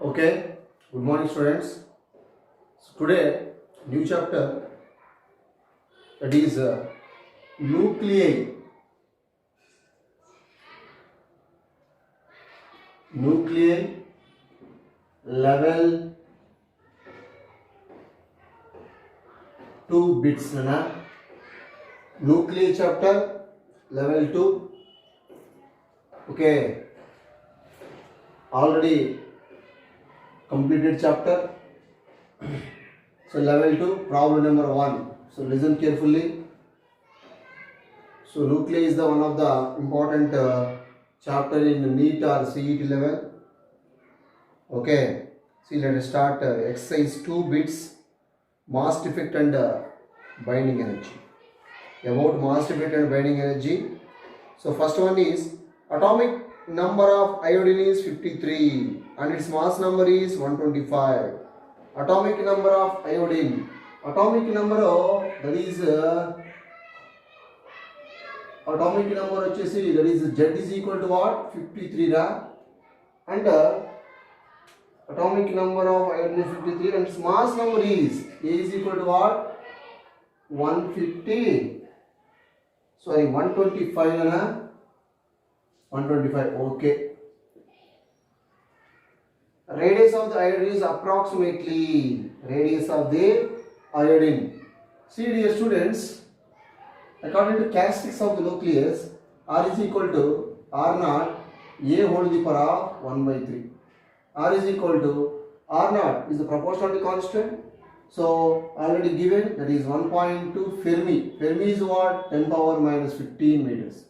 Okay, good morning students. So today new chapter, that is nuclei. Nuclei level 2 bits na. Nuclei chapter level 2. Okay, already completed chapter. So level 2, problem number 1. So listen carefully. So nuclei is the one of the important chapter in NEET or CET level. Okay, see, let us start exercise 2 bits, mass defect and binding energy. About mass defect and binding energy. So first one is atomic number of iodine is 53 and its mass number is 125. Atomic number of iodine. Atomic number that is atomic number వచ్చేసి that is Z is equal to what? 53 ra, and atomic number of iodine is 53 and its mass number is A is equal to what? 125 na, 125. Okay, radius of the iodine is approximately radius of the iodine. See dear students, according to characteristics of the nucleus, R is equal to R naught A whole to the power of 1 by 3. R is equal to R naught is the proportionality constant. So already given, that is 1.2 Fermi. Fermi is what? 10 power minus 15 meters.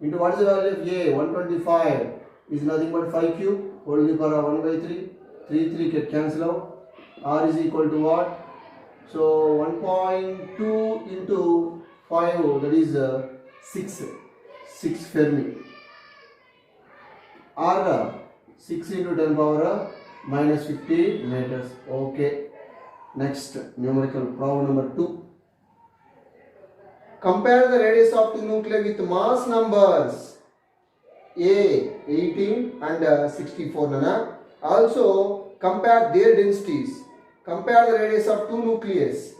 Into what is the value of A? 125 is nothing but 5 cube whole to the power of 1 by 3. 3 get cancel out. R is equal to what? So 1.2 into 5, that is 6 Fermi. R 6 into 10 power minus 15 meters. Okay, next numerical problem number 2. Compare the radius of the nuclei with mass numbers A 18 and 64 nana. Also compare their densities. Compare the radius of two nucleus.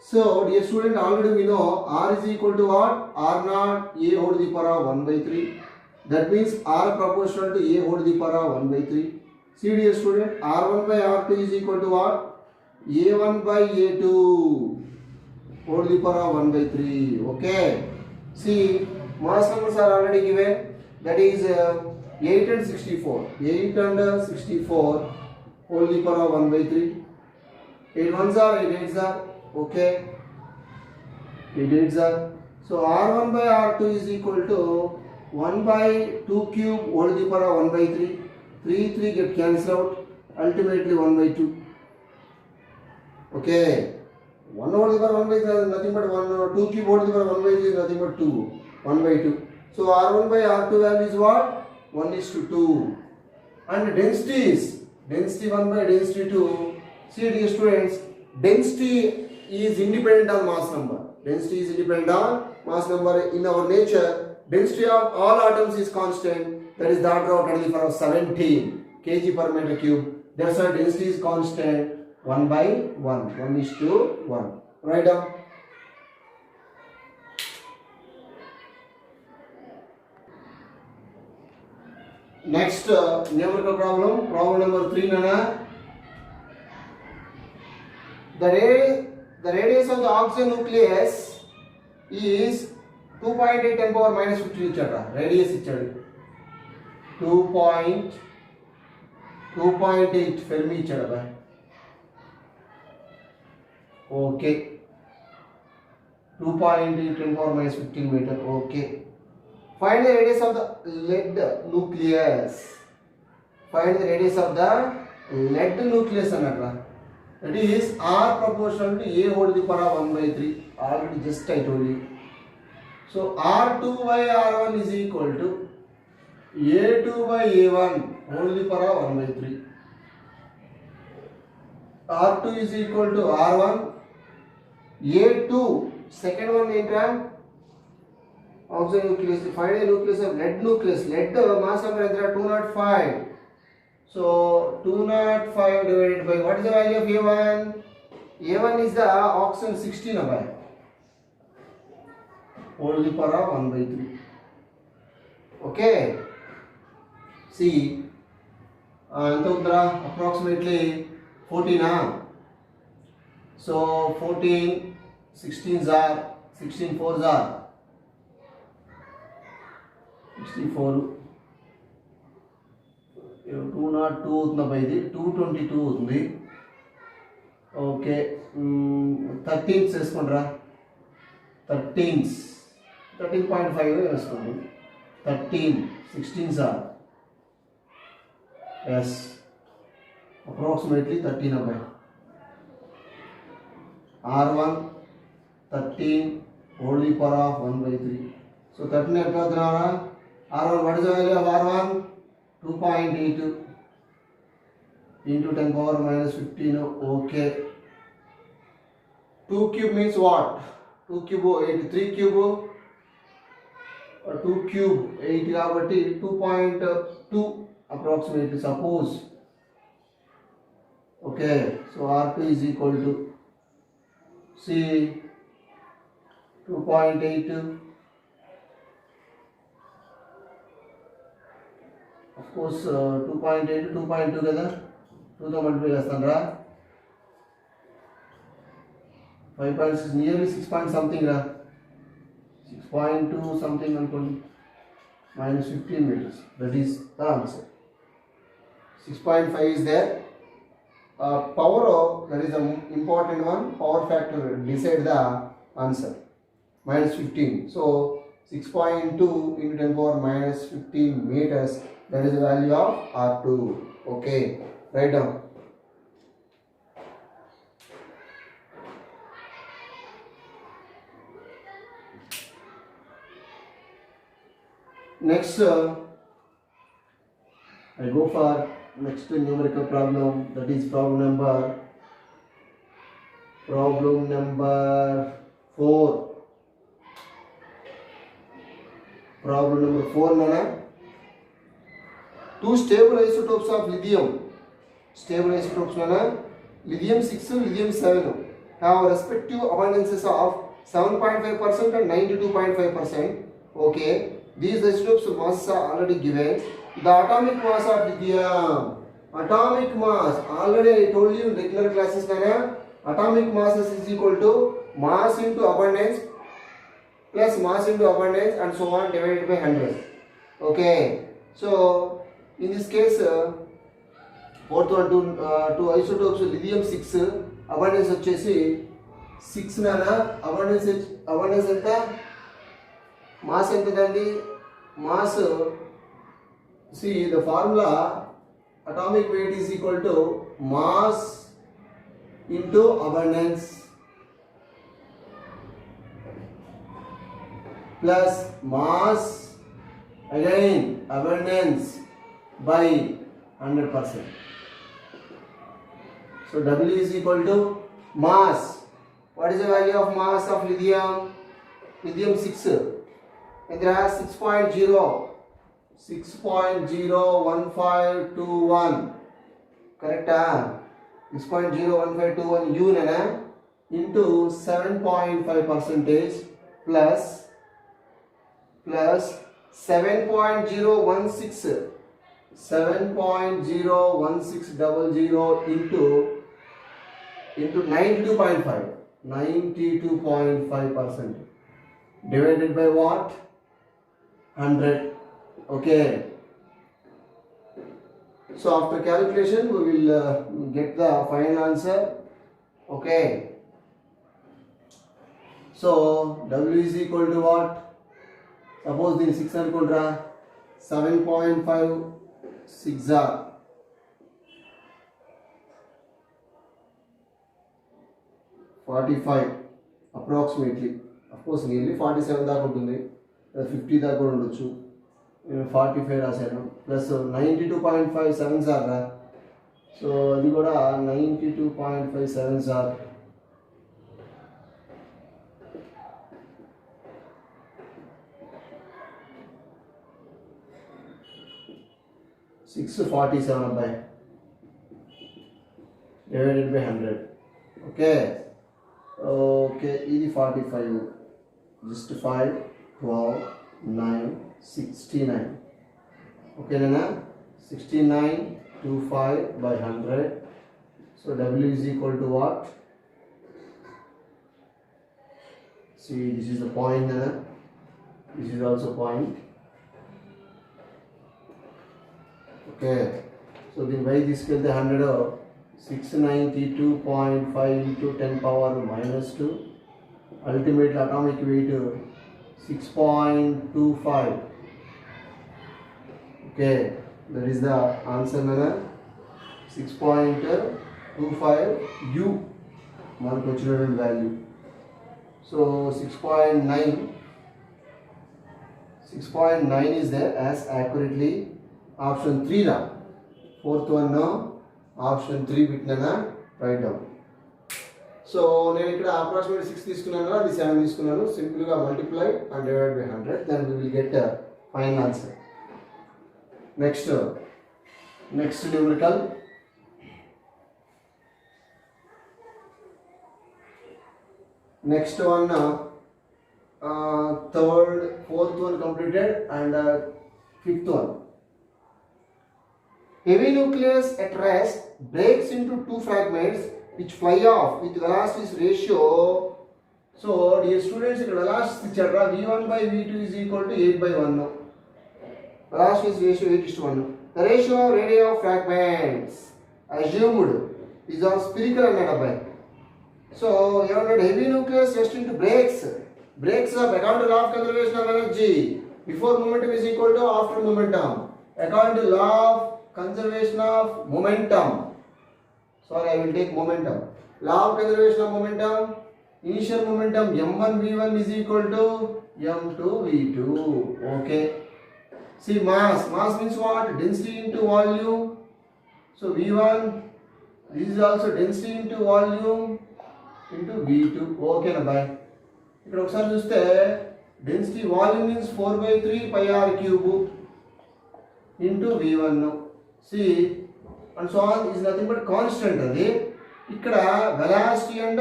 So dear student, already we know R is equal to what? R naught A whole to the power of 1 by 3. That means R proportional to A whole to the power of 1 by 3. See dear student, R1 by R2 is equal to what? A1 by A2 whole to the power of 1 by 3. Okay. See, mass numbers are already given. That is 8 and 64. 8 and 64 whole to the power of 1 by 3. 8 ones are 8 eights are. Okay. 8 eights are. So R1 by R2 is equal to 1 by 2 cube whole to the power of 1 by 3. 3 get cancelled out. Ultimately 1 by 2. Okay. 1 whole to the power 1 by 3 is nothing but 1. 2 cube whole to the power 1 by 3 is nothing but 2. 1 by 2. So R1 by R2 value is what? 1 is to 2. And densities. Density 1 by density 2. See dear students, density is independent on mass number. Density is independent on mass number. In our nature, density of all atoms is constant. That is the order of 10 to the power of 17 kg per meter cube. That's why density is constant 1 by 1. 1 is to 1. Write down. Next numerical problem. Problem number 3 nana. The radius of the oxygen nucleus is 2.8 10 power minus 15 ichada. Radius ichadu 2.8 Fermi ichada. Okay, 2.8 10 power minus 15 meter. Okay, find the radius of the lead nucleus. Find the radius of the lead nucleus anatra. That is R proportional to A whole to the power of 1 by 3. Already just I told you. So R2 by R1 is equal to A2 by A1 whole to the power of 1 by 3. R2 is equal to R1. A2, second one enter oxygen nucleus. Find the nucleus of lead nucleus. Lead mass number is 205. So 205 divided by what is the value of A1? A1 is the oxen 16 by whole to the power of 1 by 3. Okay. See, approximately 14. So 14, 16s are 16 4s are 64. 202 అవుతుంది అబ్బా, ఇది 222 అవుతుంది. Okay, 13s వేసుకోండిరా. 13.5 వేసుకోండి. 13 16s are yes approximately 13 అబ్బాయి. R1 13 whole to the power of 1 by 3. So 13 ఎట్లా అవుతున్నారా? R1, what is the value of R1? 2.8 into 10 power minus 15. Okay. 2 cube means what? 2 cube 8, 3 cube 2 cube 8 కాబట్టి 2.2 approximately, suppose. Okay, so R2 is equal to see 2.8. of course 2.8 2.2 కదా, 2తో multiply చేస్తాను రా. 5.6 nearly 6 point something రా, 6.2 something అనుకోండి, minus 15 meters. That is the answer. 6.5 is there. Power, that is the important one. Power factor decide the answer. Minus 15. So 6.2 into 10 power minus 15 meters. That is the value of R2. Okay, write down. Next, I go for next numerical problem. That is problem number 4. Problem number 4 nana. 2 stable isotopes of lithium. Stable isotopes nana. Lithium 6, lithium 7 have respective abundances of 7.5% and 92.5%. Okay. These isotopes masses are already given. The atomic mass of lithium. Atomic mass. Already I told you in regular classes nana. Atomic masses is equal to mass into abundance plus mass into abundance and so on divided by 100. Okay. So in this case, fourth one, two isotopes lithium 6 abundance వచ్చేసి 6 nana. Abundance ఎంత, mass ఎంత కండి? Mass, see the formula, atomic weight is equal to mass into abundance plus mass again abundance by 100%. So W is equal to mass. What is the value of mass of lithium? Lithium 6 and there are 6.01521. Correct? 6.01521 U nana into 7.5% plus 7.01600 into 92.5% divided by what? 100. Okay. So after calculation we will get the final answer. Okay. So W is equal to what? Suppose this 6 అనుకుంటా, 7.5 6 are 45 approximately. Of course nearly 47 దాకా ఉంటుంది, 50 దాకా కూడా ఉండొచ్చు. 45 రాశాను plus 92.57 sir రా. So అది కూడా 92.57 sir. 647 by divided by 100. Okay. Okay, ఇది 45, just 5, 12, 9, 69. Okay, Nana? 69, 25 by 100. So W is equal to what? See, this is the point, Nana. This is also point. Okay. So then by this get the 100 of 692.5 into 10 power minus 2. Ultimate atomic weight 6.25. Okay, that is the answer, Nana. 6.25 U మనకు వచ్చినటువంటి value. So 6.9 is there as accurately option 3 now. Fourth one now. Option 3 bitnana write down. So నేను ఇక్కడ approximately 6 తీసుకున్నాను, అది 7 తీసుకున్నాను. Simple గా multiply and divide by 100, then we will get a final answer. Next numerical. Next one, third, fourth one completed, and fifth one. Heavy nucleus at rest breaks into two fragments which fly off with velocities ratio. So, dear students, the velocity ichadra v1 by v2 is equal to 8 by 1. Velocities ratio 8:1. The ratio of radii of fragments assumed is on spherical another. So, you have got heavy nucleus rest into breaks of according to law of conservation of energy. Before momentum is equal to after momentum. According to law of conservation of momentum. Sorry, I will take momentum. Law of conservation of momentum. Initial momentum m1 v1 is equal to m2 v2. Okay. See, mass means what? Density into volume. So v1, this is also density into volume into v2. Okay na bye. ఇక్కడ ఒకసారి చూస్తే density volume means 4/3 pi r cube into v1. See, and so on is nothing but constant. అది ఇక్కడ velocity and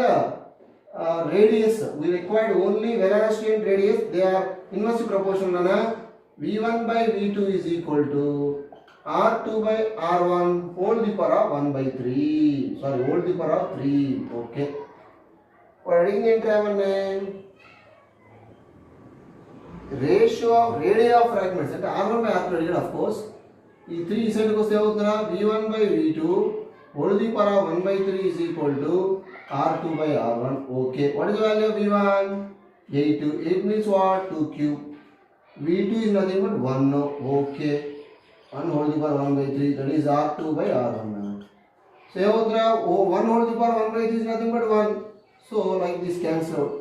radius, we required only velocity and radius, they are inversely proportional. v1 by v2 is equal to r2 by r1 whole the power of 1 by 3, sorry, whole the power of 3. Okay, what adding ఏంటంటే ratio of radii of fragments అంటే r1 by r2 అడిగాడు. of course ఈ 3 ఈ సైడ్కి వస్తే ఏమవుతుందా, v1 by v2 whole the power of 1 by 3 is equal to r2 by r1. Okay, what is the value of v1? 8. 8 means what? 2 cube. v2 is nothing but 1. Okay, 1 whole the power 1 by 3, that is r2 by r1. So ఏమవుతుందా, 1 whole the power 1 by 3 is nothing but 1. So like this cancel out.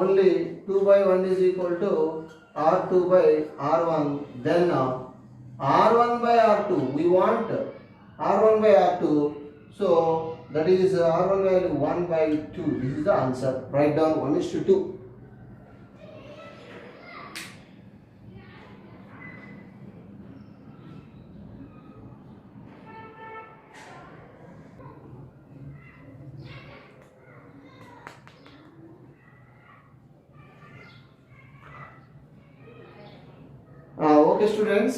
Only 2 by 1 is equal to r2 by r1. Then r1 by r2, we want r1 by r2. So that is r1 value 1 by 2. This is the answer. Write down 1:2. Okay students,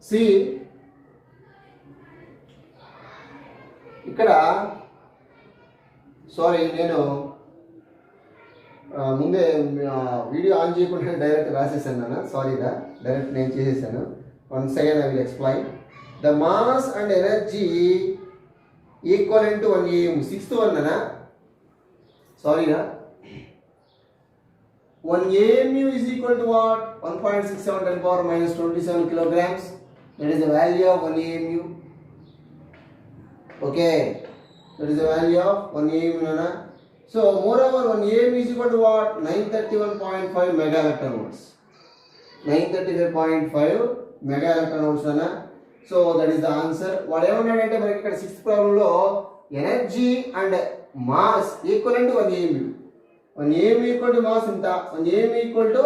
see ఇక్కడ sorry నేను ముందే video on చేయకుండా direct రాసేసాను. సారీగా direct నేను చేసేసాను. Once again I will explain. The mass and energy equal to 1 am. Sixth one అన్నా, సారీనా, 1 amu is equal to what? 1.67 10 power minus 27 kilograms. That is the value of 1 amu. Okay, that is the value of 1 amu. Nana. So moreover, 1 amu is equal to what? 931.5 mega electron volts. 935.5 mega electron volts. Nana. So that is the answer. Whatever అంటే మనకి ఇక్కడ 6th problem లో energy and mass equivalent to 1 amu. 1 amu equal to mass ఎంత? 1 amu equal to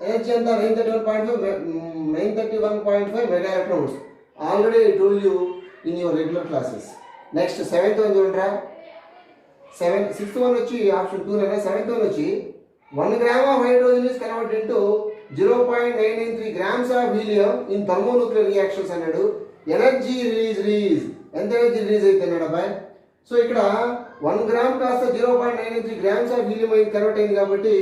energy ఎంత? 931.5 931.5 mega electron volts. Already I told you in your regular classes. Next 7th one చూడండిరా. 6th one వచ్చి option 2 లేదా 7th one వచ్చి 1 gram of hydrogen is converted into 0.993 grams of helium in thermonuclear reactions అన్నాడు. Energy release ఎంత energy release అయితే అన్నాడు అబ్బాయి. So ఇక్కడ 1 gram కాస్త 0.993 గ్రామ్స్ ఆఫ్ హీలియం అయి కన్వర్ట్ అయింది కాబట్టి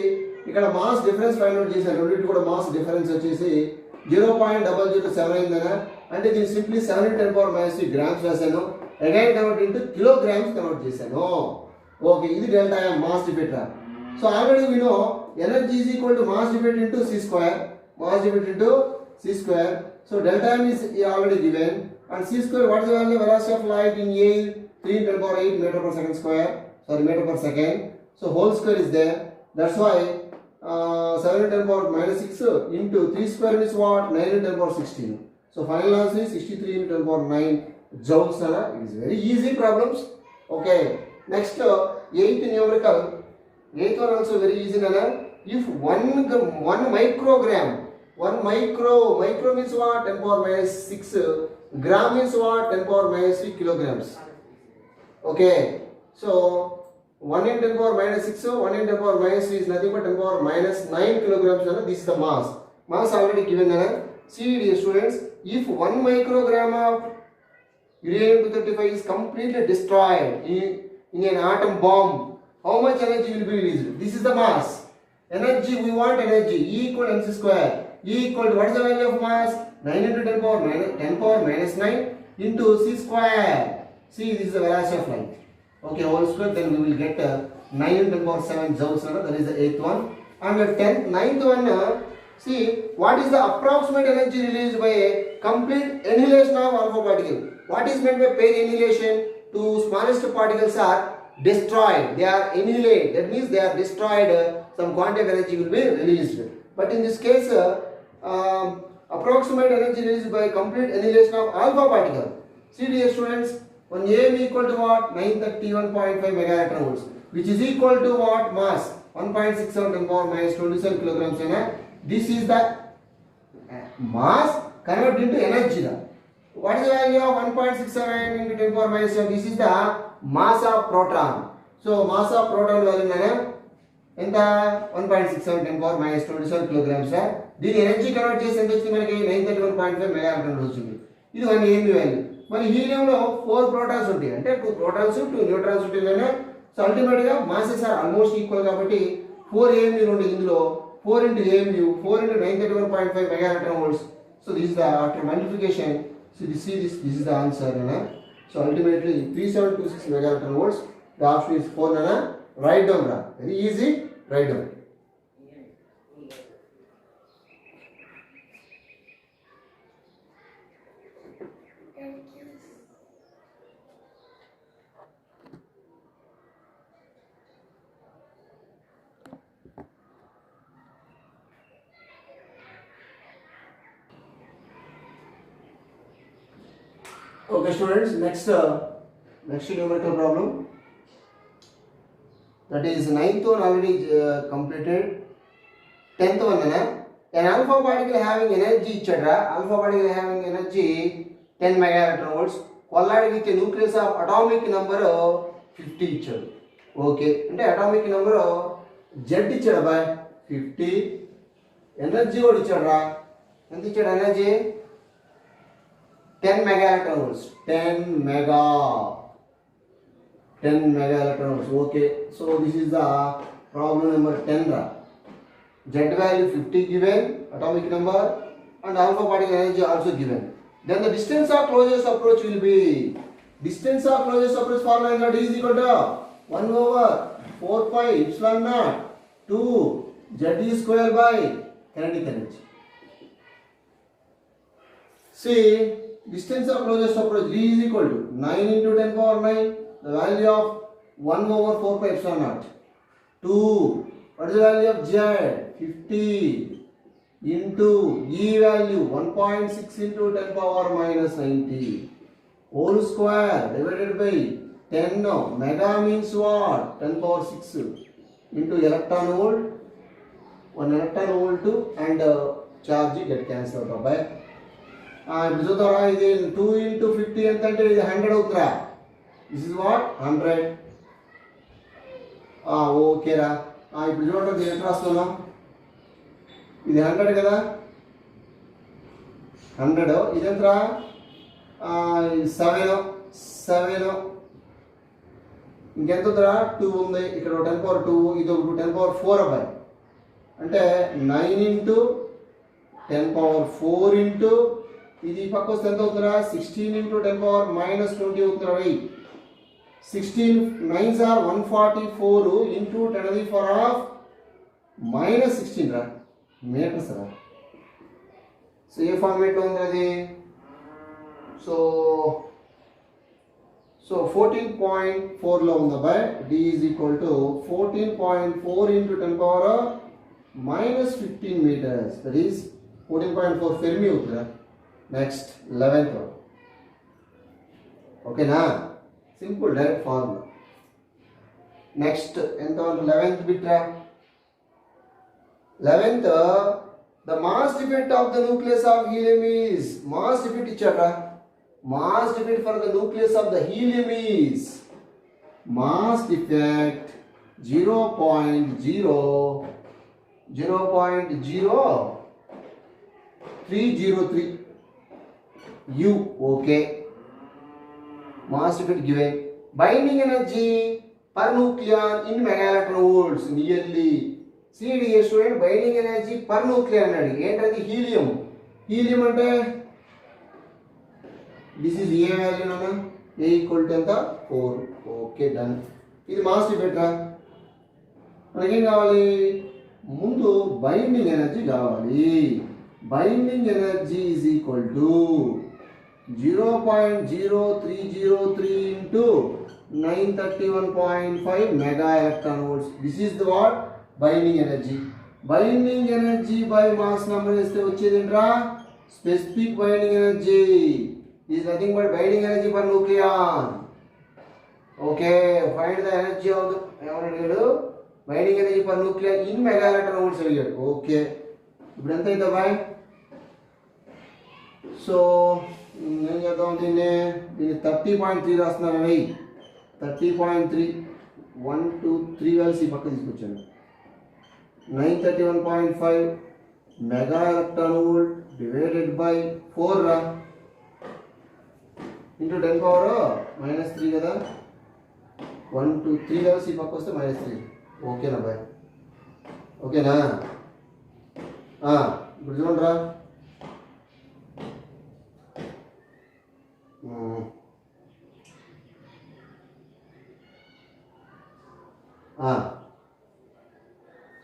ఇక్కడ మాస్ డిఫరెన్స్ ఫైండ్ అవుట్ చేశాను. రెండింటి కూడా మాస్ డిఫరెన్స్ వచ్చేసి 0.007 అయిందనా. అంటే దీన్ని సింప్లీ 7×10⁻³ గ్రామ్స్ రాశాను. Again convert into kilograms convert చేశాను. ఓకే, ఇది డెల్టా ఎం మాస్ డిఫెక్ట్ రా. So already we know energy is equal to mass defect into C square. Mass defect into C square. So delta m is already given, and c square, what is the value of velocity of light in air? 3×10⁸ meter per second square. Sorry, meter per second. So whole square is there. That's why 7×10⁻⁻6 into 3 square is what? 9×10⁻16. So final answer is 63×10⁹ joules. It is very easy problems. Okay. Next 8th numerical. 8th one also very easy. If 1 microgram. 1 micro means what? 10⁻⁶. Gram means what? 10⁻³ kilograms. Okay. So 1 in 10⁻⁶, 1 in 10⁻³ is nothing but 10⁻⁹ kilograms. This is the mass. Mass already given. See, dear students, if 1 microgram of uranium-235 is completely destroyed in an atom bomb, how much energy will be released? This is the mass. Energy, we want energy. E equal mc square. E equal to, what is the value of mass? 9×10⁻⁹ into c square. See, this is the velocity of light. Okay, whole square, then we will get 9×10⁷ joules. That is the 8th one. And the 9th one, see, what is the approximate energy released by a complete annihilation of alpha particle? What is meant by pair annihilation? Two smallest particles are destroyed. They are annihilated. That means they are destroyed. Some quantum energy will be released. But in this case, approximate energy released by complete annihilation of alpha particle. See, dear students, when m equal to what? 931.5 mega electron volts, which is equal to what? Mass 1.67×10⁻27 kilograms. This is the mass converted into energy. What is the value of 1.67×10⁻⁷? This is the mass of proton. So mass of proton value ఎంత 1.67×10⁻27 kilograms. దీని energy convert చేసి ఎంత వచ్చింది మనకి? 931.5 mega electron వచ్చింది. ఇది 1 AMB value. మరి హీలియంలో 4 protons ఉంటాయి, అంటే 2 ప్రోటాన్స్ 2 న్యూట్రాన్స్ ఉంటాయి. సో అల్టిమేట్ గా మాసెస్ ఆర్ ఆల్మోస్ట్ ఈక్వల్ కాబట్టి 4 ఏఎంబి ఉండే ఇందులో 4 into AMU, 4 into 931.5 mega electron volts. So this is the, after multiplication, so this is the answer. So ultimately 3726 mega electron volts. The option is 4. Write down. Very easy. Write down. Okay, students. Next numerical problem. That is 9th one already completed. 10th one. An alpha particle having energy, alpha particle having energy 10 mega electron volts, collide with a nucleus of atomic number 50 ఇచ్చాడు. Okay, అంటే atomic number Z ఇచ్చాడు bye 50. Energy కూడా ఇచ్చాడు రా. ఎంత ఇచ్చాడు energy? 10 mega electron volts. 10 mega electron volts. Okay, so this is the problem number 10 ra. Z value 50 given, atomic number, and alpha particle energy also given. Then the distance of closest approach will be, distance of closest approach formula is not is equal to 1/4 pi epsilon naught 2 Z square by kinetic energy. See, distance of closest approach D is equal to 9 into 10⁻⁹, the value of 1/4 pi epsilon naught 2. What is the value of Z? 50 into E value 1.6 into 10⁻⁻90 whole square divided by 10. Mega means what? 10⁻⁶ into electron volt, 1 electron volt and charge get cancel అవుతుంది అబ్బాయి. ఇప్పుడు చూద్దాం, ఇది 2 into 50 ఎంత అంటే ఇది 100 అవుతుందిరా. This is what 100. ఓకేరా. ఇప్పుడు చూడండి ఎంత రాస్తున్నాం, ఇది 100 కదా, 100. ఇది ఎంతరా 7. ఇంకెంత ఉందిరా 2 ఉంది, ఇక్కడ 10^2, ఇది 10^4 అబ్బాయి. అంటే 9 into 10^4 into ఇది పక్క వస్తే ఎంత అవుతుందిరా 16 into 10^-20 అవుతుందిరా. 16 9s are 144 into 10^-16 రా మీటర్స్ రా. సో ఏ ఫార్మేట్లో ఉంది అది? సో 14.4లో ఉంది అబ్బాయి. D is equal to 14.4 into 10^-15 meters. That is 14.4 fermi అవుతుందిరా. Next 11th. ఓకేనా, సింపుల్ డైరెక్ట్ ఫార్ములా. నెక్స్ట్ ఎంత 11th బిట్ రా. 11th, the mass defect of the nucleus of helium is, mass defect ఇచ్చారా, mass defect for the nucleus of the helium is, mass defect 0.0303 U. Okay, mass defect given. Binding energy per nucleon in megaelectron volts nearly. CDA student, binding energy per nucleon అన్నాడు. ఏంటది? Helium. Helium అంటే this is a value నాన్న, ఏ equal to ఎంత 4. Okay done. ఇది mass defect రా. మనకేం కావాలి? ముందు బైండింగ్ ఎనర్జీ కావాలి. Binding energy is equal to 0.0303 into 931.5 mega electron volts. This is the what? Binding energy. Binding energy by mass number is వచ్చేది ఏంట్రా? Specific binding energy is nothing but binding energy per nucleon. Okay, find the energy of the binding energy per nucleon in mega electron volts అడిగాడు. Okay, ఇప్పుడు ఎంత అయితే bye? So ఏం చేద్దాం, దీన్ని 30.3 రాస్తున్నాను. 30.3 1 2 3 కలిసి పక్క తీసుకొచ్చాను. 931.5 mega electron volt divided by 4 రా ఇంటూ 10^-3 కదా. 1 2 3 కలిసి పక్క వస్తే -3. ఓకేనా బాయ్? ఓకేనా? ఇప్పుడు చూడండి రా.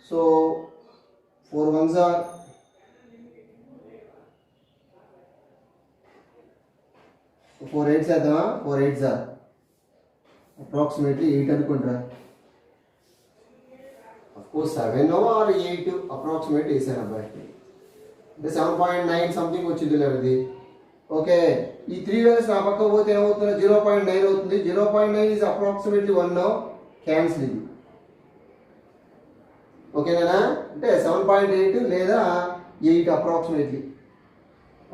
So 4 1s are 4 8s చేద్దామా? 4 8s are approximately 8 అనుకుంటా. Of course 7 or 8 approximate వేసాను అబ్బాయి. అంటే 7.9 సంథింగ్ వచ్చింది లేదు. ఓకే, ఈ 3 వాల్యూస్ నా పక్క పోతే ఏమవుతుంది? 0.9 అవుతుంది. 0.9 is approximately 1 క్యాన్సిల్ ఇది. ఓకేనా? అంటే 7.8 లేదా 8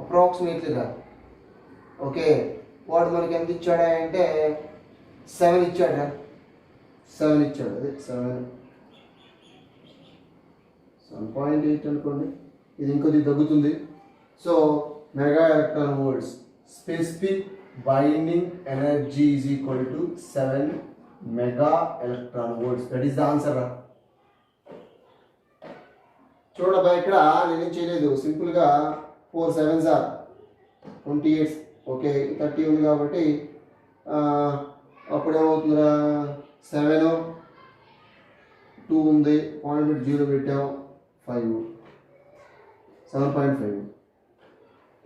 అప్రాక్సిమేట్లీ రా. ఓకే, వాడు మనకి ఎంత ఇచ్చాడా అంటే 7 ఇచ్చాడా? 7 ఇచ్చాడు. అదే 7.8 అనుకోండి. ఇది ఇంకొద్ది తగ్గుతుంది. So mega electron volts specific binding energy is equal to 7 mega electron volts. That is the answer రా. చూడబ్బా, ఇక్కడ నేనేం చేయలేదు, సింపుల్గా 4 7s are 28. ఓకే, 30 ఉంది కాబట్టి అప్పుడు ఏమవుతుందిరా 7 2 ఉంది, 0 పెట్టాం 5 7.5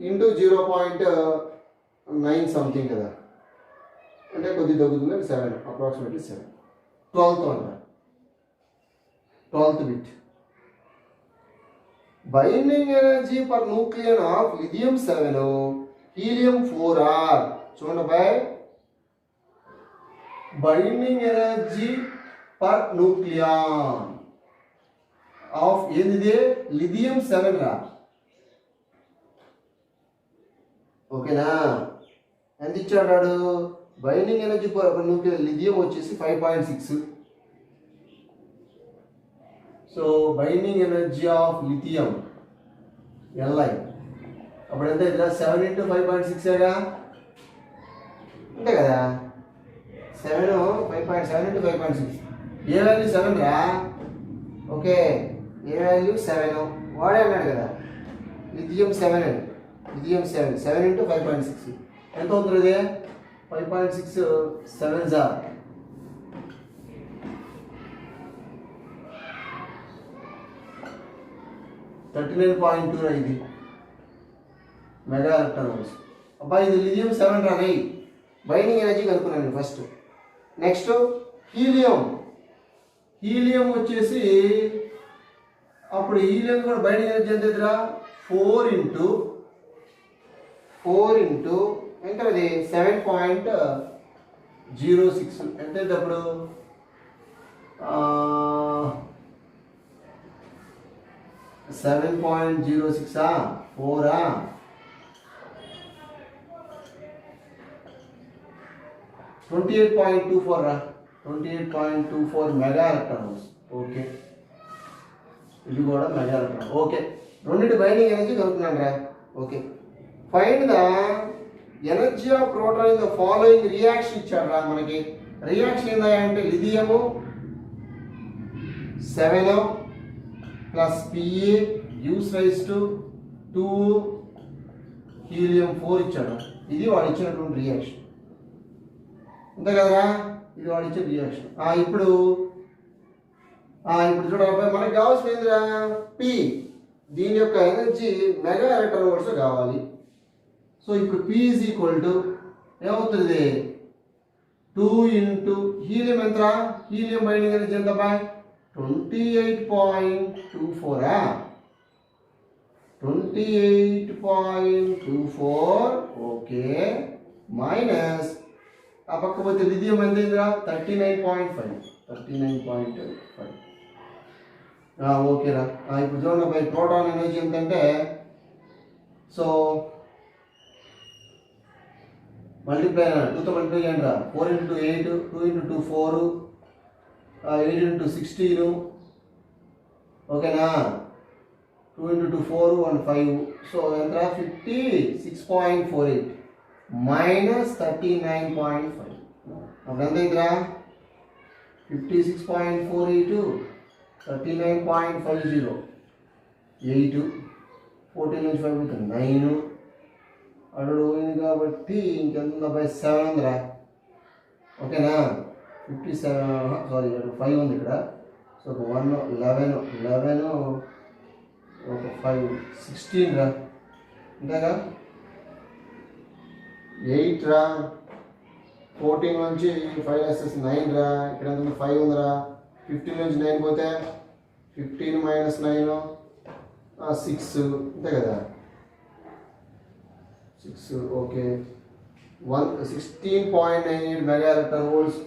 ఇంటూ 0.9 సంథింగ్ కదా, అంటే కొద్దిగా తగ్గుతుంది. 7 అప్రాక్సిమేట్లీ 7. 12th అంట, 12th bit. Binding energy per nucleon of lithium 7 helium 4 చూడండి boy. Binding energy per nucleon of ఏంది? లిథియం 7 రా. ఓకేనా? ఎంత ఇచ్చాడు? బైండింగ్ ఎనర్జీ న్యూక్లియర్ లిథియం వచ్చేసి 5.6. So binding energy of lithium Li అప్పుడు ఎంత అవుతుందా? 7 × 5.6గా అంతే కదా. 7 5.7 × 5.6 ఏ వాల్యూ 7 రా. ఓకే, ఏ వాల్యూ 7 వాడే అన్నాడు కదా. లిథియం 7 అని, లిథియం 7 × 5.6 ఎంత అవుతుంది? 5.6 7 జా 39.2 ఇది మెగా ఎలక్ట్రాన్ వోల్ట్స్. అబ్బా ఇది లిథియం 7 రాని బైండింగ్ ఎనర్జీ కనుక్కున్నాను ఫస్ట్. Next helium. హీలియం వచ్చేసి అప్పుడు హీలియం కూడా బైండింగ్ ఎనర్జీ ఎంత అవుతుందా? 4 × ఎంత అది 7.06 ఎంత అప్పుడు 7.06 4 28.24 రా. 28.24 మెగా ఎలక్ట్రాన్ వోల్ట్స్. ఓకే, ఇది కూడా మెగా ఎలక్ట్రాన్. ఓకే, రెండింటి బైండింగ్ ఎనర్జీ కనుక్కున్నాను రా. Okay, find the energy of proton in the following reaction ఇచ్చాడు రా మనకి. రియాక్షన్ ఏందా అంటే lithium 7 plus Pa gives rise to 2 helium 4 ఇచ్చాడు. ఇది వాడు ఇచ్చినటువంటి రియాక్షన్ అంతే కదరా. ఇది వాడు ఇచ్చిన రియాక్షన్. ఇప్పుడు చూడాలి మనకి కావాల్సిన ఏందిరా P. దీని యొక్క ఎనర్జీ మెగా ఎలక్ట్రాన్ వోల్ట్స్ కావాలి. సో ఇప్పుడు P ఈజ్ ఈక్వల్ టు ఏమవుతుంది? 2 × హీలియం ఎంతరా? హీలియం బైండింగ్ ఎనర్జీ ఎంత బా? 28.24 28.24 ఓకే, మైనస్ ఆ పక్క పోతే లిథియం ఎంత అయిందిరా? 39.5 ఓకేరా. ఇప్పుడు చూడండి బై ప్రోటాన్ ఎనర్జీ ఎంతంటే, సో మల్టిప్లై 2తో మల్టిప్లై చేయండి రా. 4 × 8 2 × 2 4 8 × 16 ఓకేనా. 2 × 2 4 1 5 సో ఎంత 56.48 మైనస్ 39.5 అప్పుడు ఎంత అయిందిరా? 56.48 39.50 8 14 నుంచి 5 అవుతుంది 9 అడు పోయింది కాబట్టి ఇంకెంత 7 ఉందిరా. ఓకేనా. 57 సారీ 5 ఉంది ఇక్కడ. సో 1 11 ఒక 5 16 రా అంతేగా. 8 రా. 14 నుంచి 5 వేస్తే 9 రా. ఇక్కడ ఎంత 5 ఉందిరా. 15 నుంచి 9 పోతే 15 - 9 6 అంతే కదా. 6 okay. 16.98 mega electron volts,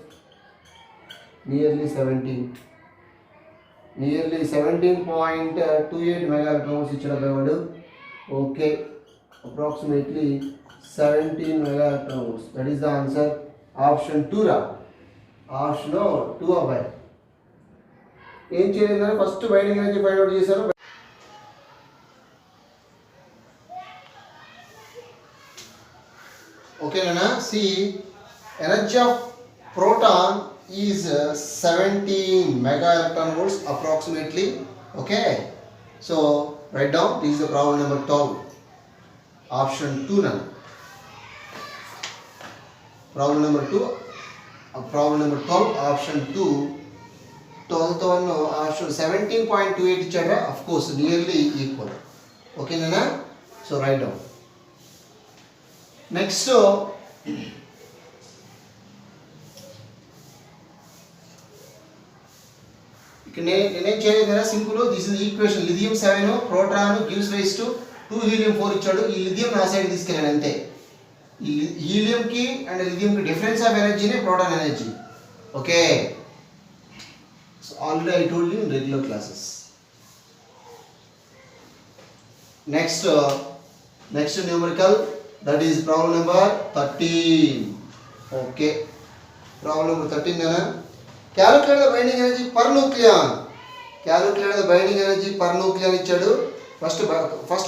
nearly 17.28 mega electron volts ఇచ్చాడు వాడు. Okay, approximately 17 mega electron volts. That is the answer. Option 2 రా. ఆప్షన్ 2 అబ్బాయి. ఏం చేయలేదని first binding energy find out చేశారు. ఓకేనా. See energy of proton is 17 mega electron volts approximately. Okay, so write down. This is the problem number 12. Option 2 now. Problem number 2. Problem number 12. Option 2. 12th one option 17.28 ichara. Of course, nearly equal. Okay, Nana. So write down. Next. నేనేం చేయలేదు కదా, simple. This is equation. Lithium 7 proton gives rise to 2 helium 4 ఇచ్చాడు. ఈ lithium నా side తీసుకెళ్ళాను అంతే. ఈ హీలియంకి అండ్ లిథియంకి డిఫరెన్స్ ఆఫ్ ఎనర్జీనే proton energy. Okay, so already I told you in regular classes. Next numerical That is problem number 13. Okay. Problem number 13 nana. Calculate the binding energy per nucleon. Calculate the binding energy per nucleon ichadu. First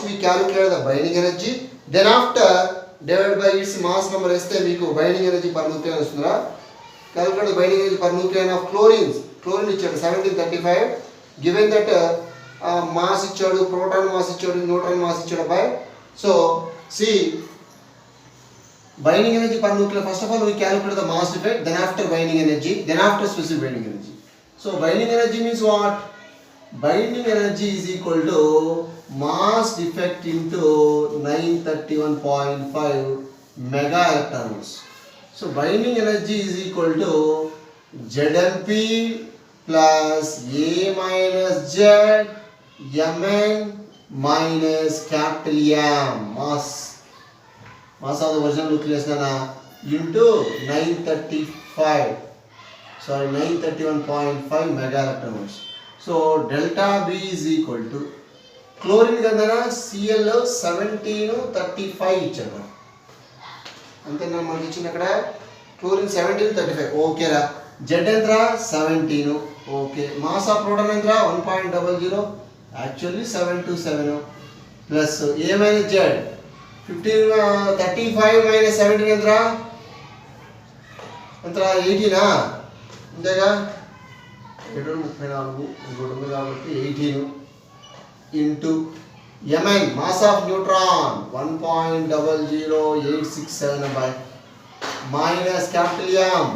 we calculate the binding energy. Then after divided by its mass number este meeku binding energy per nucleon vastundra. Calculate the binding energy per nucleon of chlorine. Chlorine ichadu 1735. Given that mass ichadu, proton mass ichadu, neutron mass ichadu by. So see, binding energy per nucleon, first of all we calculate the mass defect, then after binding energy, then after specific binding energy. So binding energy means what? Binding energy is equal to mass defect into 931.5 mega electron volts. So binding energy is equal to ZMP plus A minus Z Mn minus capital M, mass of the original nucleus nana, into 931.5 mega electron volts. So delta B is equal to chlorine gandana Cl 1735 ఇచ్చారు. అంతేనా మనకి ఇచ్చిన అక్కడ chlorine 1735. Okay రా. Z ఎంత్రా 17. Okay. Mass of proton ఎంత్రా 1.00, actually 727 plus A minus Z 35 minus 17 ఎంత్రా 18 అంతేగా. 734 ఇంకోటి ఉంది కాబట్టి 18 into Mn mass of neutron 1.00867 by minus capital M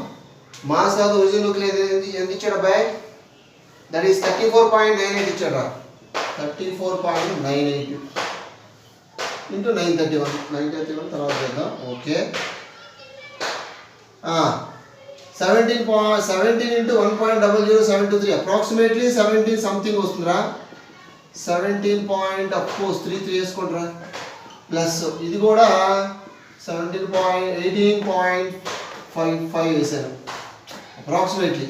mass of the original nucleus ఎంత ఇచ్చాడు బై, that is 34.98 ఇచ్చాడు. 34.98 into 931 తర్వాత చేద్దాం. ఓకే. 17 into 1.00723 approximately 17 something వస్తుందిరా. 17 point of course 3 వేసుకుంటారా, ప్లస్ ఇది కూడా 18.55 వేసాను approximately,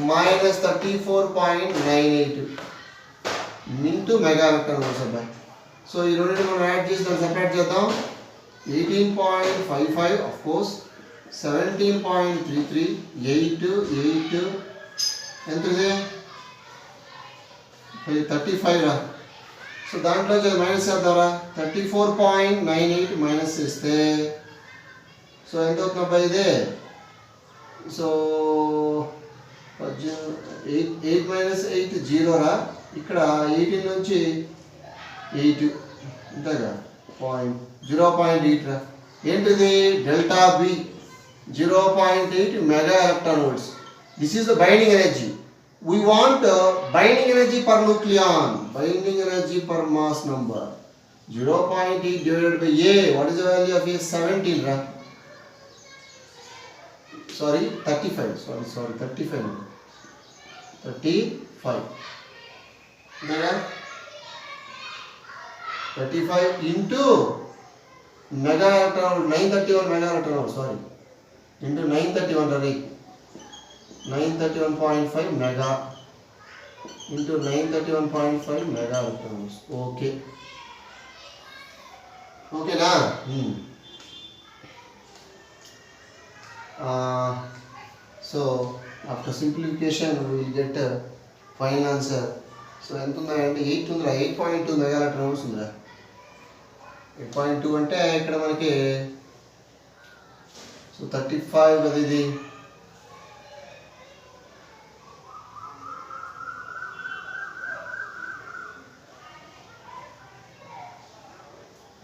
minus 34.98 into mega electron volts అబ్బాయి. సో ఈ రెండింటిని మనం యాడ్ చేసి దాన్ని సెపరేట్ చేద్దాం. 18.55 ఆఫ్ కోర్స్ 17.33 8 ఎంత ఇది 35 రా. సో దాంట్లో మైనస్ చేద్దాంరా. 34.98 మైనస్ చేస్తే సో ఎంత అవుతుంది అబ్బాయి ఇది. సో 8 మైనస్ 8 0 రా. ఇక్కడ 18 నుంచి 8 అంతేగా 0.8 రా. ఏంటిది delta B 0.8 mega electron volts. This is the binding energy. We want binding energy per nucleon, binding energy per mass number. 0.8 divided by A. What is the value of A? 17, right? Sorry, 35. Sorry, 35. 35. 35 into mega electron, 931 mega electron. Sorry, into 931, right? 931.5 mega into 931.5 mega electron volts. Okay. Okay na. So after simplification we will get a final answer. So ఎంత ఉందా అంటే 8 ఉందిరా. 8.2 mega electron volts ఉందిరా. 8.2 అంటే ఇక్కడ మనకి so 35 కదా ఇది.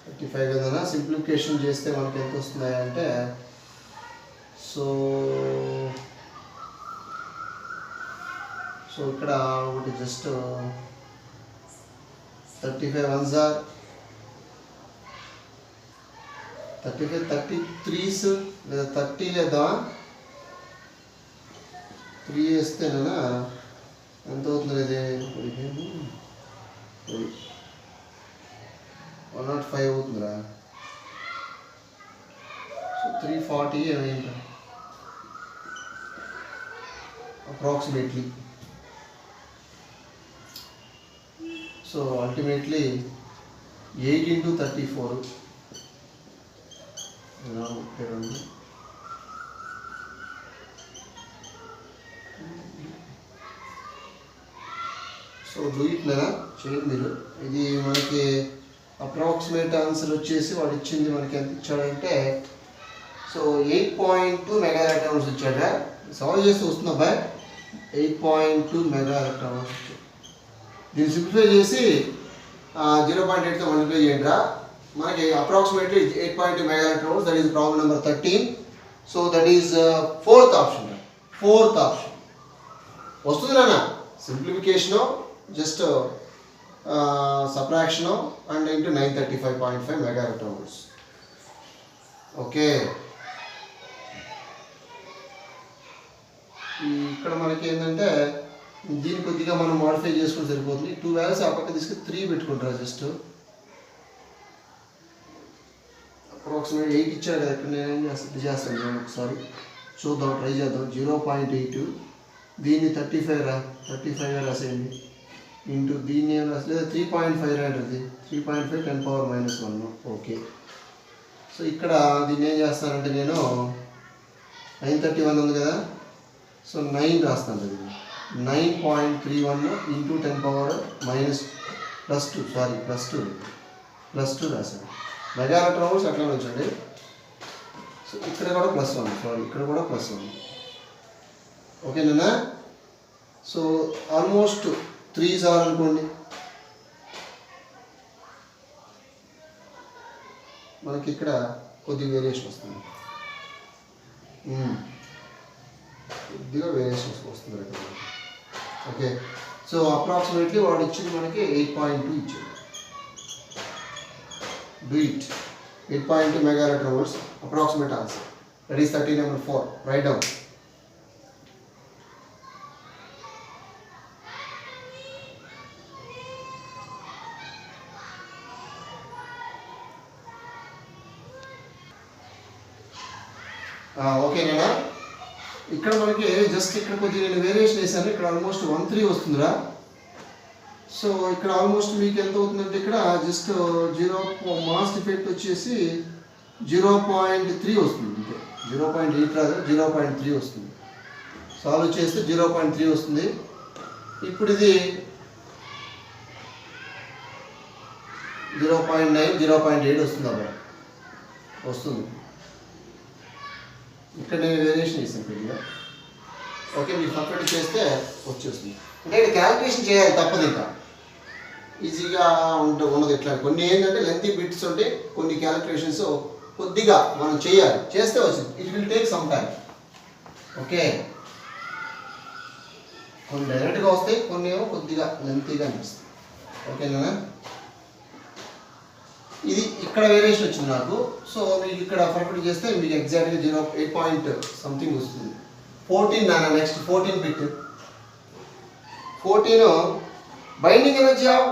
35 కదా. సింప్లిఫికేషన్ చేస్తే మనకి ఎంత వస్తున్నాయి అంటే సో ఇక్కడ ఒకటి జస్ట్ 35 1s are 35 33s లేదా 30 లేదా 3 వేస్తేనా ఎంత అవుతుంది ఇది 105 అవుతుందిరా. సో 340 ఏమైంది approximately. So ultimately 8 into 34 so do it నా చేయండి మీరు. ఇది మనకి అప్రాక్సిమేట్ ఆన్సర్ వచ్చేసి వాడు ఇచ్చింది మనకి ఎంత ఇచ్చాడంటే సో 8.2 మెగా ఎలక్ట్రాన్ అవర్స్ ఇచ్చాడా. సాల్వ్ చేసి వస్తున్నా బాయ్. 8.2 మెగా ఎలక్ట్రాన్ అవర్స్ ఇచ్చాడు. దీన్ని సింప్లిఫై చేసి 0.8తో మల్టిప్లై చేయండి. మనకి approximately 8.2 mega electron hours. That is problem number 13. So that is fourth option. వస్తుంది నాన్న. Simplification just subtraction and into 935.5 mega electron hours. Okay, ఇక్కడ మనకి ఏంటంటే దీన్ని కొద్దిగా మనం మోడిఫై చేసుకుంటే సరిపోతుంది. 2 వాల్యూస్ ఆ పక్క తీసుకుని 3 పెట్టుకుంటారా. జస్ట్ అప్రాక్సిమేట్ 8 ఇచ్చాడు కదా. ఇక్కడ నేను ఏం చేస్తాను ఒకసారి చూద్దాం, ట్రై చేద్దాం. 0.8 దీన్ని 35 రాసేయండి ఇంటూ దీన్ని ఏం రాసలేదు 3.5 రాయండి. 3.5 10⁻⁻1. ఓకే, సో ఇక్కడ దీన్ని ఏం చేస్తానంటే నేను 931 ఉంది కదా, సో 9 రాస్తాను. అది 9.31 ఇంటూ 10⁻+2 రాశాను. మెగా ఎలక్ట్రాన్ అవర్స్ అట్లా వచ్చండి. సో ఇక్కడ కూడా +1, ఇక్కడ కూడా +1. ఓకేనా. సో ఆల్మోస్ట్ 3 సార్ అనుకోండి. మనకి ఇక్కడ కొద్దిగా వేరియేషన్ వస్తుంది. ఓకే, సో అప్రాక్సిమేట్లీ వాడు ఇచ్చింది మనకి 8.2 ఇచ్చాడు. Do it. 8.2 mega electron hours approximate answer. That is 13 number 4. Right down. ఓకేనా. ఇక్కడ మనకి జస్ట్ ఇక్కడ కొద్దిగా నేను వేరియేషన్ వేసాను. ఇక్కడ ఆల్మోస్ట్ 1.3 వస్తుందిరా. సో ఇక్కడ ఆల్మోస్ట్ మీకు ఎంత అవుతుందంటే ఇక్కడ జస్ట్ 0 మాస్ డిఫెక్ట్ వచ్చేసి 0.3 వస్తుంది. అంతే, 0.8 రాదు, 0.3 వస్తుంది. సాల్వ్ చేస్తే 0.3 వస్తుంది. ఇప్పుడు ఇది 0.9, 0.8 వస్తుంది. అబ్బాయి వస్తుంది. ఇక్కడ నేను వేరియేషన్ చేసాను కొద్దిగా. ఓకే, మీరు పర్ఫెక్ట్ చేస్తే వచ్చేస్తుంది. అంటే ఇక్కడ క్యాలిక్యులేషన్ చేయాలి, తప్పదు. ఇంకా ఈజీగా ఉండదు. ఇట్లా కొన్ని ఏంటంటే లెంతీ బిట్స్ ఉంటే కొన్ని క్యాలిక్యులేషన్స్ కొద్దిగా మనం చేయాలి, చేస్తే వచ్చింది. It will take some time. Okay, కొన్ని డైరెక్ట్గా వస్తాయి, కొన్ని ఏమో కొద్దిగా లెంతీగా అనిపిస్తాయి. ఓకేనా. ఇది ఇక్కడ వేరియేషన్ వచ్చింది నాకు. సో మీకు ఇక్కడ పర్ఫెక్ట్ చేస్తే మీకు ఎగ్జాక్ట్గా 0.8 సంథింగ్ వస్తుంది. 14 నాన్న. Next 14 bit. 14 binding energy of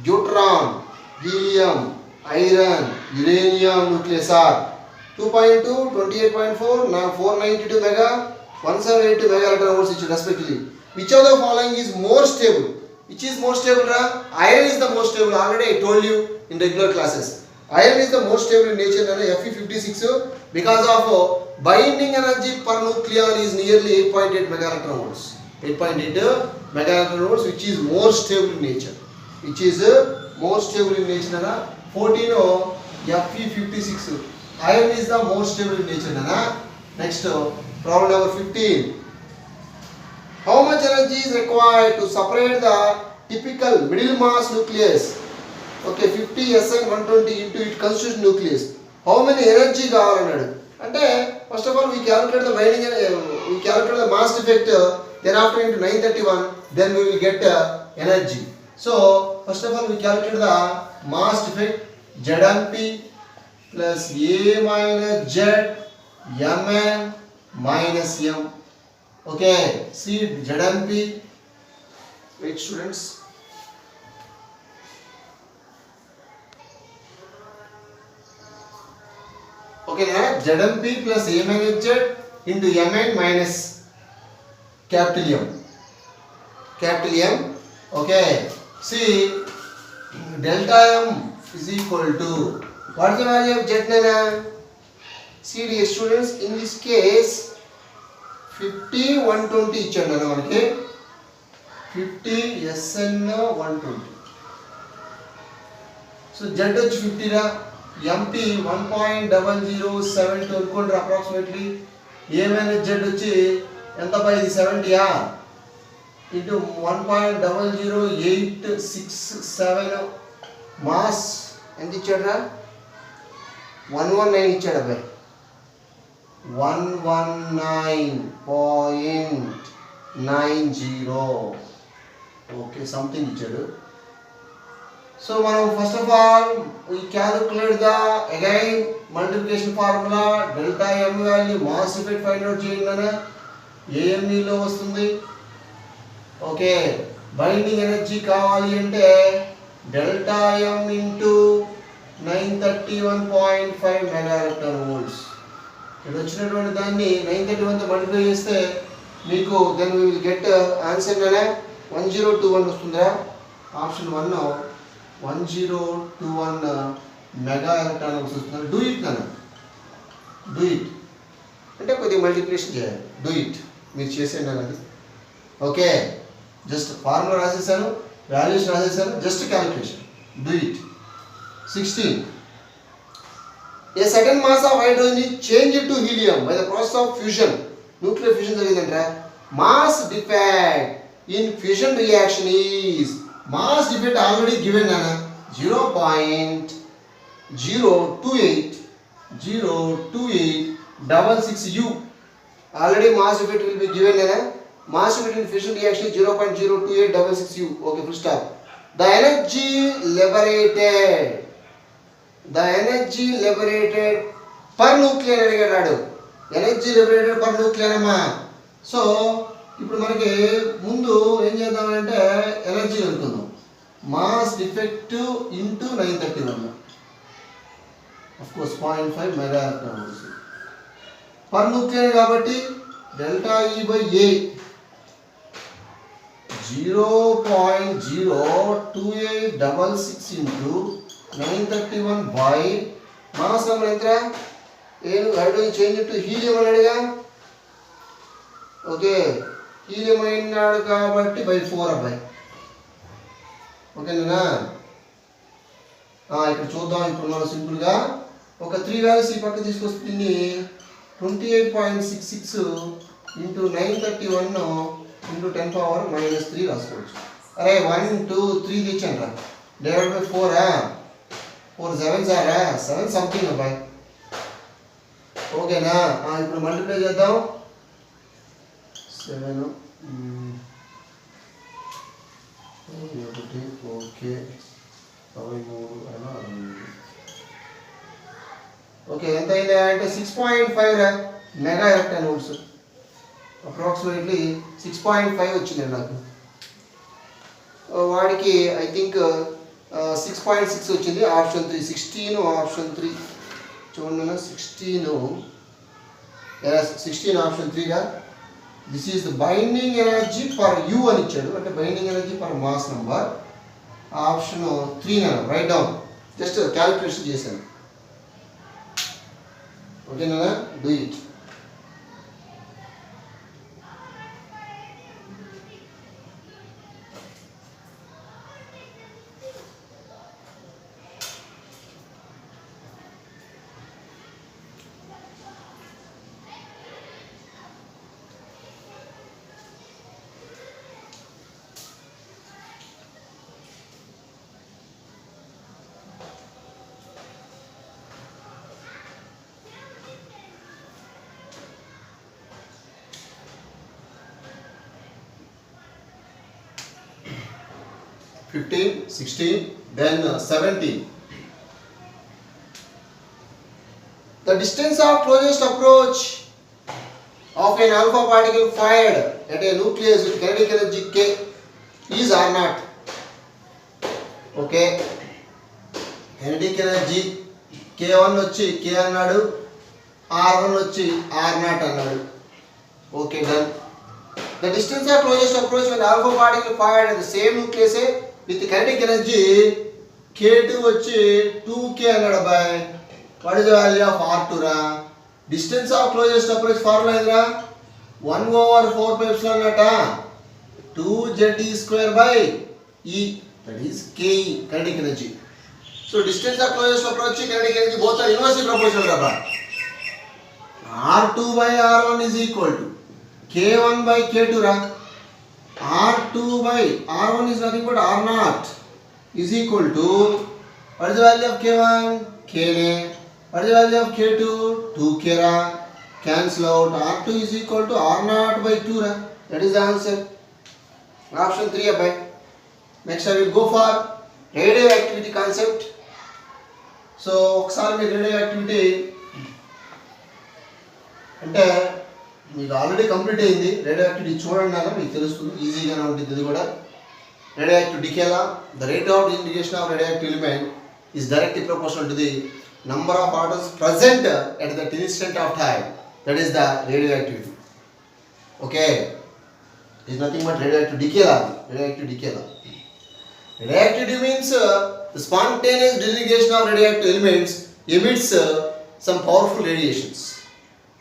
deuteron, helium, iron, uranium nucleus are 2.2, 28.4, 492 mega, 178 mega electron volts each respectively. Which of the following is more stable? Which is more stable, ra? Iron is the most stable. Already I told you in regular classes. Iron is the most stable in nature, Fe56, because of binding energy per nucleon is nearly 8.8 mega electron volts. 8.8 mega electron volts, which is more stable in nature. 14 Fe56. Iron is the most stable in nature, Next, problem number 15. How much energy is required to separate the typical middle mass nucleus? Okay, 50 SN 120 into it constitutes nucleus. How many energy కావాలన్నాడు అంటే first of all we calculate the binding, we calculate the mass defect, then after into 931, then we will get energy. So first of all we calculate the mass defect, ZMP plus A minus Z Mn minus M. Okay, see ZMP. Wait students. Okay, ZMP plus A minus Z into Mn minus capital M. Okay, see delta M is equal to What is the value of Z nana? See dear students, in this case 50 120 ఇచ్చాడు అన్న మనకి 50 SN 120. So Z వచ్చి 50 రా, MP 1.0072 అనుకోండి approximately. ఏమైనా Z వచ్చి ఎంత పై ఇది 70 ఇంటూ 1.00867 మాస్ ఎంత ఇచ్చాడురా 119 ఇచ్చాడు అబ్బాయి 119.90 ఓకే సంథింగ్ ఇచ్చాడు. సో మనం first of all we calculate the again multiplication formula delta m value mass effect find out చేయండి అన్న AME లో వస్తుంది. ఓకే బైండింగ్ ఎనర్జీ కావాలి అంటే delta m into 931.5 mega electron volts. ఇక్కడ వచ్చినటువంటి దాన్ని 931తో మల్టిప్లై చేస్తే మీకు then we will get answer అనే 1021 వస్తుందా. ఆప్షన్ 1 1021 మెగా ఎలక్ట్రాన్ వోల్ట్స్ వస్తుంది. డూ ఇట్ నాన్న, డూ ఇట్ అంటే కొద్దిగా మల్టిప్లికేషన్ చేయాలి. డూ ఇట్ మీరు చేసేయండి అన్నది. ఓకే జస్ట్ ఫార్ములా రాసేసాను, వాల్యూస్ రాసేసాను, just calculation. Do it. 16. A certain mass of hydrogen is changed to helium by the process of fusion. Nuclear fusion జరిగిందంటే mass defect in fusion reaction is mass defect already given nana 0.028 already mass defect will be given nana. Mass defect in fusion reaction is 0.028 okay full stop. The energy liberated per nucleon అడిగాడు. Energy liberated per nucleon అమ్మా. So ఇప్పుడు మనకి ముందు ఏం చేద్దామంటే energy అనుకుందాం. Mass defective into 931 of course 0.5 mega electron volts per nucleon కాబట్టి delta E by A 0.02866 into 931 by mass number ఎంత ఏను హైడ్రోజన్ చేంజ్ టు హీలియం అన్నాడుగా. ఓకే హీలియం అయినాడు కాబట్టి బై 4 అబ్బాయి. ఓకేనా ఇక్కడ చూద్దాం. ఇప్పుడు మనం సింపుల్గా ఒక 3 వాల్యూస్ ఈ పక్క తీసుకొస్తుంది. 28.66 ఇంటూ 931 ఇంటూ 10⁻³ రాసుకోవచ్చు. అరే 1 2 3 తెచ్చాను రా డివైడ్ బై 4 4 7 సారా 7 సంథింగ్ అబ్బాయి. ఓకేనా ఇప్పుడు మల్టిప్లై చేద్దాం. 7 ఓకే 13 ఓకే ఎంత అయింది అంటే 6.5 మెగా ఎలక్ట్రాన్ వోల్ట్స్ అప్రాక్సిమేట్లీ 6.5 వచ్చింది నాకు. వాడికి ఐ థింక్ 6.6 వచ్చింది. ఆప్షన్ 3 16 ఆప్షన్ 3 చూడండి 16 ఆప్షన్ 3గా. This is the binding energy per U అని ఇచ్చాడు అంటే binding energy per mass number. Option 3 నేను రైట్ డౌన్ జస్ట్ క్యాలిక్యులేషన్ చేశాను. ఓకేనా do it. $15, $16, then $17. The distance of closest approach of an alpha particle fired at a nucleus with kinetic energy K is R0. Okay. Kinetic energy K1 వచ్చి K అన్నాడు, R1 వచ్చి R0 అన్నాడు. Okay, done. The distance of closest approach when alpha particle fired at the same nucleus with kinetic energy K2 వచ్చి 2K అన్నాడు అబ్బాయి. What is the value of R2 రా? Distance of closest approach formula ఏదిరా? 1/4 అన్నట 2ZE² that is KE, kinetic energy. So distance of closest approach kinetic energy both are inversely proportional rabba. R2 by R1 is equal to K1 by K2 ra. R2 by R1 is nothing but R0 is equal to, what is the value of K1? K ne. What is the value of K2? 2K ra. Cancel out. R2 is equal to R0 by 2 ra. That is the answer. Option 3 above. Next I will go for radioactivity concept. So ఒకసారి మీరు radioactivity అంటే మీకు already complete అయింది. రేడియోయాక్టివిటీ చూడండి అన్న మీకు తెలుస్తుంది, ఈజీగానే ఉంటుంది ఇది కూడా. Radioactive decay law, the rate of integration of radioactive element is directly proportional to the number of atoms present at that instant of time. That is the radioactivity. Okay, it is nothing but radioactive decay law. Radioactive decay law. Radioactivity means the spontaneous disintegration of radioactive elements emits some powerful radiations.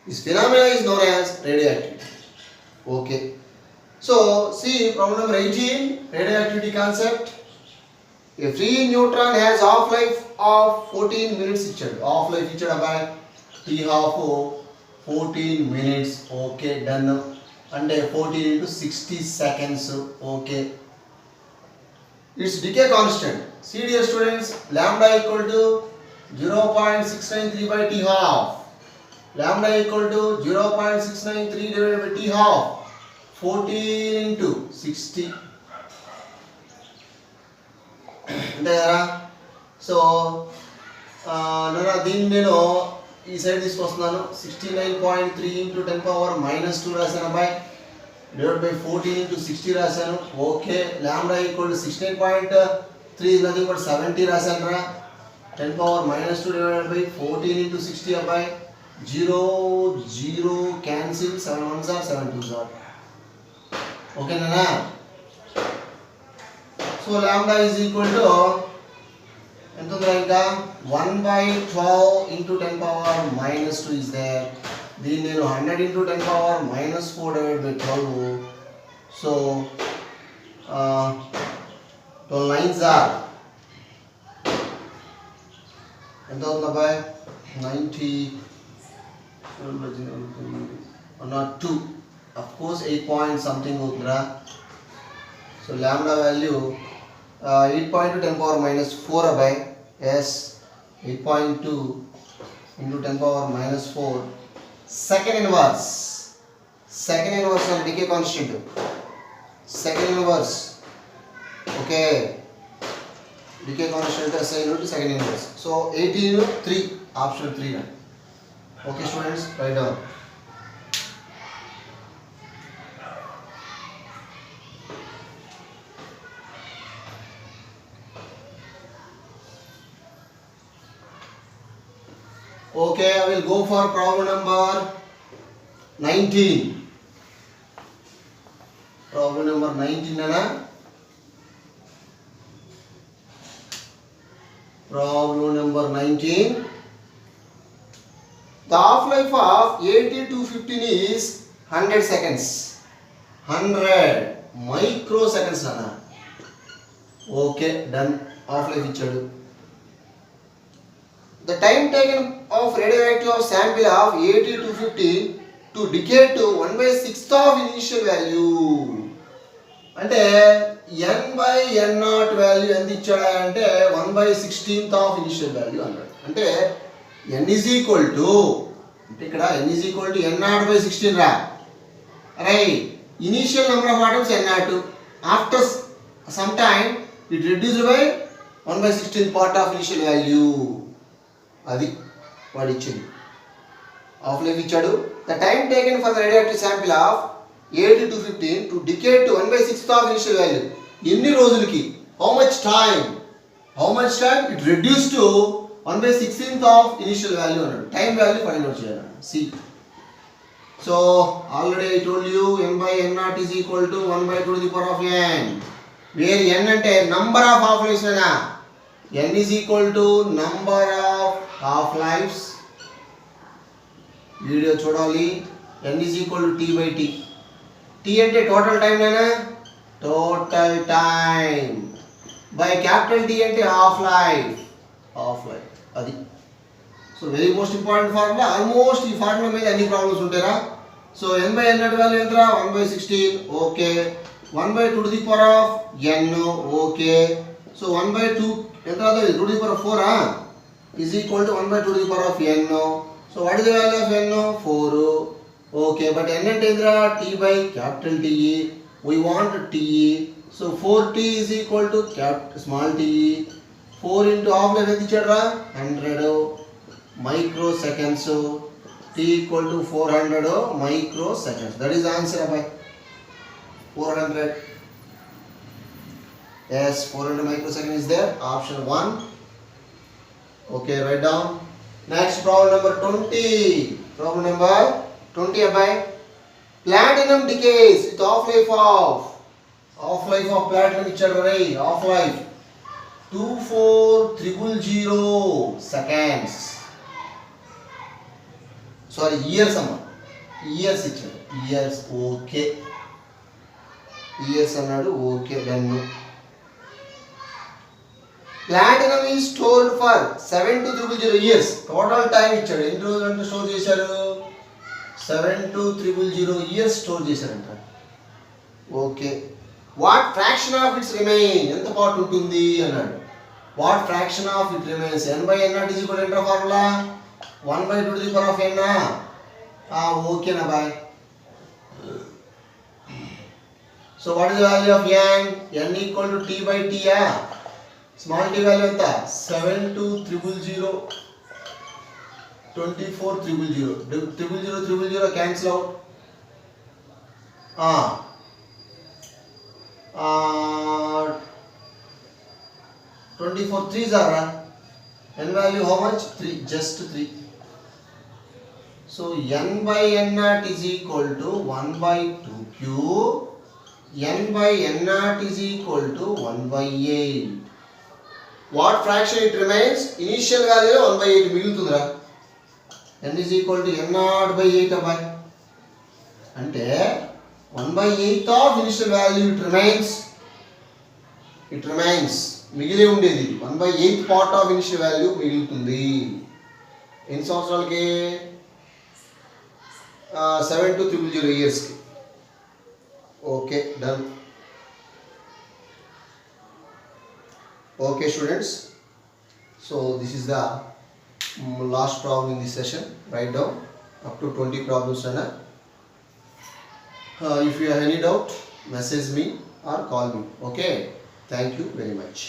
This phenomena is known as radioactivity. Okay, so see problem number 18, radioactivity concept. A free neutron has half-life of 14 minutes. Half-life about T-half 14 minutes. Okay, done. And 14 into 60 seconds. Okay. Its decay constant. See dear students, lambda equal to 0.693 by T-half. Lambda equal to 0.693 divided by T-half. 14 into 60. అంటే so దీన్ని నేను ఈ side తీసుకొస్తున్నాను. 69.3 into 10⁻⁻² రాశాను అబ్బాయి, divide by 14 into 60 రాశాను. Okay, lambda equal to 16.3 is nothing but 70 రాశాను రా. 10⁻⁻² డివైడెడ్ బై 14 into 60 అబ్బాయి. 0 cancel, 7 1s are 7 2s are. ఓకేనా? So lambda is equal to ఎంత ఉంది ఇంకా 1/12 into 10⁻⁻² is there. దీన్ని నేను 100 into 10⁻⁻4 divided by 12. So 12 9s are ఎంత అవుతుంది అబ్బాయి? 90 not 2, of course 8 point something అవుతుందిరా. So lambda value 8.2 10⁻⁻4 above. Yes, 8.2 into 10⁻⁻4. Second inverse of decay constant. Second inverse. Okay. Decay constant is assigned to second inverse. So 18 3, option 3. Okay students, write down. Okay, I will go for problem number 19. Problem number 19 nana. Problem number 19. The half-life of AT215 is 100 seconds. 100 microseconds nana. Okay, done. Half-life ichadu. The time taken of radioactive sample of AT215 to decay to 1/6 of initial value. అంటే n/n0 value ఎంత ఇచ్చాడా అంటే 1/16 of initial value అన్నాడు. అంటే n is equal to, అంటే ఇక్కడ n is equal to n0/16 రా. Right, initial number of atoms n0. After some time it reduced by 1/16 part of initial value. అది వాడు ఇచ్చింది. హాఫ్ లైఫ్ ఇచ్చాడు. The time taken for the radioactive sample of AT215 to decay to 1/6 of initial value. ఎన్ని రోజులకి, how much time it reduce to 1/16 of initial value అన్నాడు. Time value find out చేయాలి. See so already I told you n/n0 is equal to 1/2 to the power of n, where n అంటే number of half lives అయినా. n is equal to number of half lives. Video చూడాలి. n is equal to t by t. t అంటే total time నేనా, total time by capital T అంటే half life, half life అది. So very most important formula. Almost ఈ formula మీద అన్ని problems ఉంటారా. So n by n not value ఎంతరా, 1/16. Okay. 1/2 to the power of n. Okay. So 1/2 ఎంత అవుతుంది, 2 to the power of 4 is equal to 1/2 to the power of n. So what is the value of n? 4. Okay, but n అంటే ఏంద్రా, t by capital T. We want t. So 4t is equal to small t. 4 into half life ఎంత ఇచ్చాడురా, 100 microseconds. t equal to 400 microseconds. That is the answer by 400. Yes, 400 microseconds is there. Option 1. Okay, write down. Next problem number 20. Problem number 20 abay. Platinum decays with half life of platinum ichadu rai, half life 24,000 seconds. Sorry, years amma, years ichadu, years. Okay, years annadu. Okay, then platinum is stored for 7,000 years. Total time ఇచ్చాడు, ఎన్ని రోజులు అంటే store చేశారు, 7,000 years store చేశారంట. Okay. What fraction of its remain, ఎంత part ఉంటుంది అన్నాడు. What fraction of it remains, n by n naught is equal to formula 1/2 to the power of n. ఓకేనా boy. So what is the value of n? n equal to t by t. Small t value ఎంత, 7,000 24,000. 000 cancel out. 24 3s are n value how much, 3, just 3. So n by n naught is equal to 1/2q. n by n naught is equal to 1/8. What fraction it remains? Initial value 1/8 మిగులుతుందిరా. n is equal to n naught by 8 అబ్బాయి. అంటే 1/8 of initial value it remains మిగిలి ఉండేది 1/8 part of initial value మిగులుతుంది. ఎన్ని సంవత్సరాలకి, 7,000 years కి. Okay, done. Okay students, so this is the last problem in this session. Write down up to 20 problems. If you have any doubt, message me or call me. Okay, thank you very much.